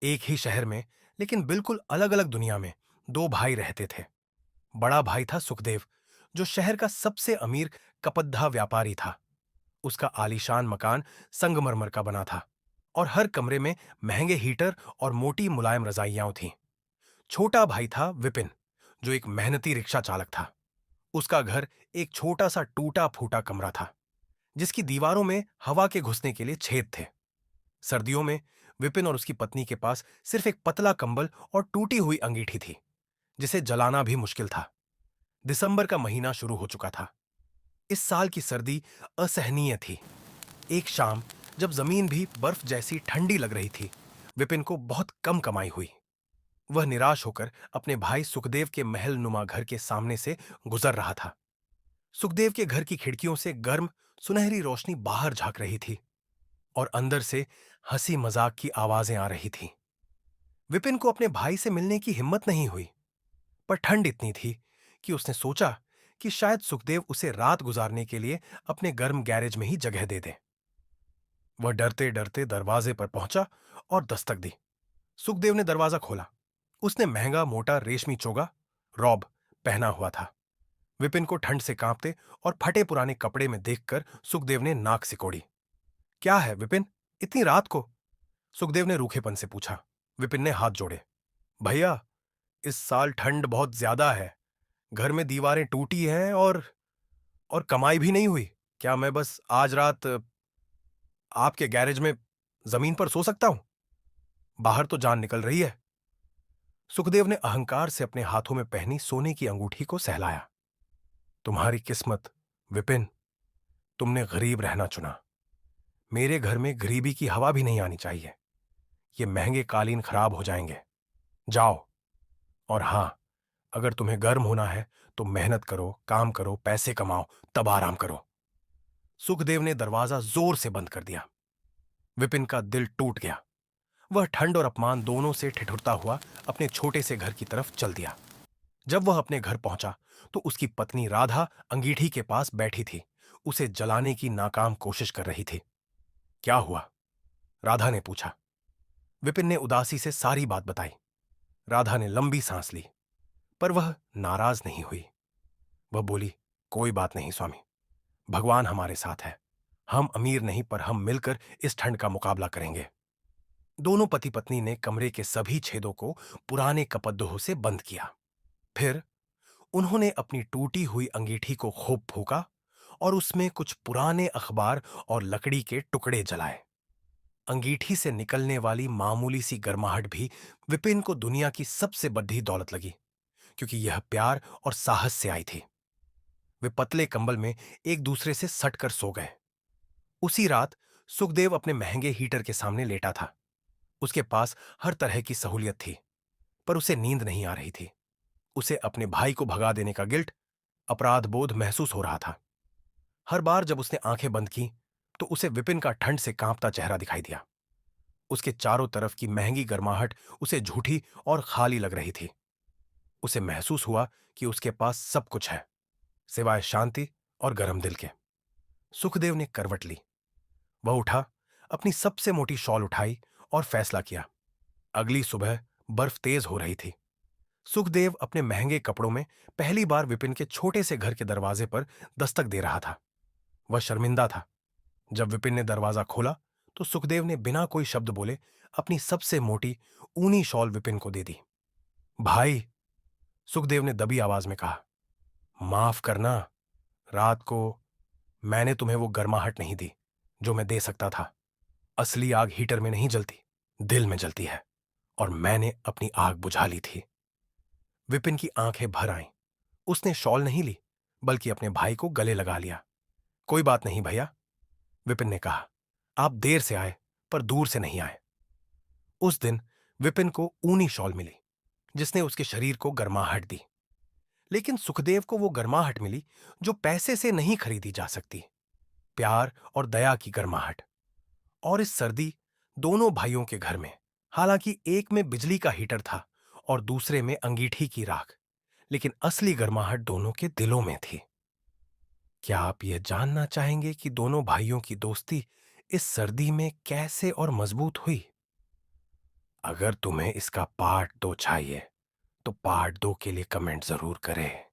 एक ही शहर में, लेकिन बिल्कुल अलग अलग दुनिया में दो भाई रहते थे। बड़ा भाई था सुखदेव, जो शहर का सबसे अमीर कपद्धा व्यापारी था। उसका आलीशान मकान संगमरमर का बना था और हर कमरे में महंगे हीटर और मोटी मुलायम रजाइयां थीं। छोटा भाई था विपिन, जो एक मेहनती रिक्शा चालक था। उसका घर एक छोटा सा टूटा फूटा कमरा था, जिसकी दीवारों में हवा के घुसने के लिए छेद थे। सर्दियों में विपिन और उसकी पत्नी के पास सिर्फ एक पतला कंबल और टूटी हुई अंगीठी थी, जिसे जलाना भी मुश्किल था। दिसंबर का महीना शुरू हो चुका था। इस साल की सर्दी असहनीय थी। एक शाम, जब जमीन भी बर्फ जैसी ठंडी लग रही थी, विपिन को बहुत कम कमाई हुई। वह निराश होकर अपने भाई सुखदेव के महल नुमा घर के सामने से गुजर रहा था। सुखदेव के घर की खिड़कियों से गर्म सुनहरी रोशनी बाहर झांक रही थी और अंदर से हंसी मजाक की आवाजें आ रही थीं। विपिन को अपने भाई से मिलने की हिम्मत नहीं हुई, पर ठंड इतनी थी कि उसने सोचा कि शायद सुखदेव उसे रात गुजारने के लिए अपने गर्म गैरेज में ही जगह दे दे। वह डरते डरते दरवाजे पर पहुंचा और दस्तक दी। सुखदेव ने दरवाजा खोला। उसने महंगा मोटा रेशमी चोगा, रॉब, पहना हुआ था। विपिन को ठंड से कांपते और फटे पुराने कपड़े में देखकर सुखदेव ने नाक सिकोड़ी। क्या है विपिन, इतनी रात को? सुखदेव ने रूखेपन से पूछा। विपिन ने हाथ जोड़े। भैया, इस साल ठंड बहुत ज्यादा है। घर में दीवारें टूटी हैं और कमाई भी नहीं हुई। क्या मैं बस आज रात आपके गैरेज में जमीन पर सो सकता हूं? बाहर तो जान निकल रही है। सुखदेव ने अहंकार से अपने हाथों में पहनी सोने की अंगूठी को सहलाया। तुम्हारी किस्मत विपिन, तुमने गरीब रहना चुना। मेरे घर में गरीबी की हवा भी नहीं आनी चाहिए। ये महंगे कालीन खराब हो जाएंगे। जाओ। और हां, अगर तुम्हें गर्म होना है तो मेहनत करो, काम करो, पैसे कमाओ, तब आराम करो। सुखदेव ने दरवाजा जोर से बंद कर दिया। विपिन का दिल टूट गया। वह ठंड और अपमान दोनों से ठिठुरता हुआ अपने छोटे से घर की तरफ चल दिया। जब वह अपने घर पहुंचा तो उसकी पत्नी राधा अंगीठी के पास बैठी थी, उसे जलाने की नाकाम कोशिश कर रही थी। क्या हुआ? राधा ने पूछा। विपिन ने उदासी से सारी बात बताई। राधा ने लंबी सांस ली, पर वह नाराज नहीं हुई। वह बोली, कोई बात नहीं स्वामी, भगवान हमारे साथ है। हम अमीर नहीं, पर हम मिलकर इस ठंड का मुकाबला करेंगे। दोनों पति पत्नी ने कमरे के सभी छेदों को पुराने कपद्दों से बंद किया। फिर उन्होंने अपनी टूटी हुई अंगीठी को खूब फूंका और उसमें कुछ पुराने अखबार और लकड़ी के टुकड़े जलाए। अंगीठी से निकलने वाली मामूली सी गर्माहट भी विपिन को दुनिया की सबसे बड़ी दौलत लगी, क्योंकि यह प्यार और साहस से आई थी। वे पतले कंबल में एक दूसरे से सटकर सो गए। उसी रात सुखदेव अपने महंगे हीटर के सामने लेटा था। उसके पास हर तरह की सहूलियत थी, पर उसे नींद नहीं आ रही थी। उसे अपने भाई को भगा देने का गिल्ट, अपराध बोध महसूस हो रहा था। हर बार जब उसने आंखें बंद की तो उसे विपिन का ठंड से कांपता चेहरा दिखाई दिया। उसके चारों तरफ की महंगी गर्माहट उसे झूठी और खाली लग रही थी। उसे महसूस हुआ कि उसके पास सब कुछ है, सिवाय शांति और गर्म दिल के। सुखदेव ने करवट ली। वह उठा, अपनी सबसे मोटी शॉल उठाई और फैसला किया। अगली सुबह बर्फ तेज हो रही थी। सुखदेव अपने महंगे कपड़ों में पहली बार विपिन के छोटे से घर के दरवाजे पर दस्तक दे रहा था। वह शर्मिंदा था। जब विपिन ने दरवाजा खोला तो सुखदेव ने बिना कोई शब्द बोले अपनी सबसे मोटी ऊनी शॉल विपिन को दे दी। भाई, सुखदेव ने दबी आवाज में कहा, माफ करना। रात को मैंने तुम्हें वो गर्माहट नहीं दी जो मैं दे सकता था। असली आग हीटर में नहीं जलती, दिल में जलती है, और मैंने अपनी आग बुझा ली थी। विपिन की आंखें भर आईं। उसने शॉल नहीं ली, बल्कि अपने भाई को गले लगा लिया। कोई बात नहीं भैया, विपिन ने कहा। आप देर से आए, पर दूर से नहीं आए। उस दिन विपिन को ऊनी शॉल मिली, जिसने उसके शरीर को गर्माहट दी। लेकिन सुखदेव को वो गर्माहट मिली जो पैसे से नहीं खरीदी जा सकती, प्यार और दया की गर्माहट। और इस सर्दी दोनों भाइयों के घर में, हालांकि एक में बिजली का हीटर था और दूसरे में अंगीठी की राख, लेकिन असली गर्माहट दोनों के दिलों में थी। क्या आप यह जानना चाहेंगे कि दोनों भाइयों की दोस्ती इस सर्दी में कैसे और मजबूत हुई? अगर तुम्हें इसका पार्ट 2 चाहिए तो पार्ट 2 के लिए कमेंट जरूर करें।